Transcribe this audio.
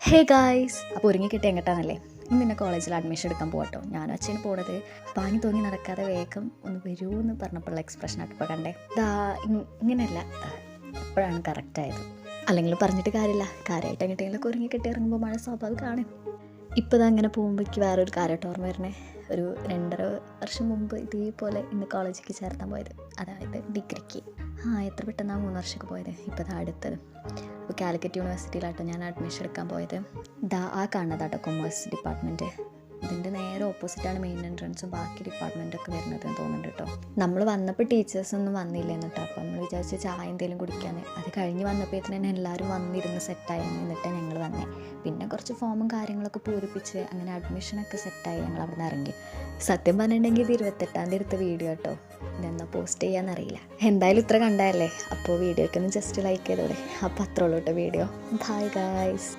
Hey guys, അപ്പോൾ ഒരുങ്ങിക്കിട്ടി എങ്ങട്ടാന്നല്ലേ? ഇന്ന് പിന്നെ കോളേജിൽ അഡ്മിഷൻ എടുക്കാൻ പോകട്ടോ. ഞാനും അച്ഛനും പോണത് പാങ്ങി തൂങ്ങി നടക്കാതെ വേഗം ഒന്ന് വരൂ എന്ന് പറഞ്ഞപ്പോഴുള്ള എക്സ്പ്രഷനായിട്ട് ഇപ്പോൾ കണ്ടേ. ഇങ്ങനെയല്ല, അപ്പോഴാണ് കറക്റ്റായത്. അല്ലെങ്കിൽ പറഞ്ഞിട്ട് കാര്യമില്ല, കാര്യമായിട്ട് എങ്ങോട്ടെങ്കിലൊക്കെ ഒരുങ്ങിക്കിട്ടി ഇറങ്ങുമ്പോൾ മഴ സ്വാഭാവികമാണ്. ഇപ്പോൾ അങ്ങനെ പോകുമ്പോഴേക്ക് വേറൊരു കാര്യമായിട്ട് ഓർമ്മ വരണേ. ഒരു 2.5 വർഷം മുമ്പ് ഇതേപോലെ ഇന്ന് കോളേജിലേക്ക് ചേർത്താൻ പോയത്, അതായത് ഡിഗ്രിക്ക്. എത്ര പെട്ടെന്നാണ് 3 വർഷമൊക്കെ പോയത്. ഇപ്പോൾ അടുത്തത് ഇപ്പോൾ കാലിക്കറ്റ് യൂണിവേഴ്സിറ്റിയിലാട്ടോ ഞാൻ അഡ്മിഷൻ എടുക്കാൻ പോയത്. ആ കാണുന്നതാട്ടോ കൊമേഴ്സ് ഡിപ്പാർട്ട്മെൻറ്റ്. ഇതിൻ്റെ നേരെ ഓപ്പോസിറ്റാണ് മെയിൻ എൻട്രൻസും ബാക്കി ഡിപ്പാർട്ട്മെൻറ്റൊക്കെ വരുന്നത് എന്ന് തോന്നുന്നുണ്ട് കേട്ടോ. നമ്മൾ വന്നപ്പോൾ ടീച്ചേഴ്സൊന്നും വന്നില്ല എന്നിട്ടോ. അപ്പോൾ നമ്മൾ വിചാരിച്ച് ചായ എന്തെങ്കിലും കുടിക്കാൻ. അത് കഴിഞ്ഞ് വന്നപ്പോഴത്തേന് തന്നെ എല്ലാവരും വന്നിരുന്ന് സെറ്റായി. എന്നിട്ടാണ് ഞങ്ങൾ വന്നത്. പിന്നെ കുറച്ച് ഫോമും കാര്യങ്ങളൊക്കെ പൂരിപ്പിച്ച് അങ്ങനെ അഡ്മിഷനൊക്കെ സെറ്റായി ഞങ്ങൾ അവിടെ നിന്ന് ഇറങ്ങി. സത്യം പറഞ്ഞിട്ടുണ്ടെങ്കിൽ ഇത് 28-ാം തീയതി എടുത്ത വീഡിയോ കേട്ടോ. ഇതെന്താ പോസ്റ്റ് ചെയ്യാമെന്നറിയില്ല. എന്തായാലും ഇത്ര കണ്ടതല്ലേ, അപ്പോൾ വീഡിയോയ്ക്കൊന്ന് ജസ്റ്റ് ലൈക്ക് ചെയ്തോടെ. അപ്പോൾ അത്രേ ഉള്ളൂ കേട്ടോ വീഡിയോ. Bye guys.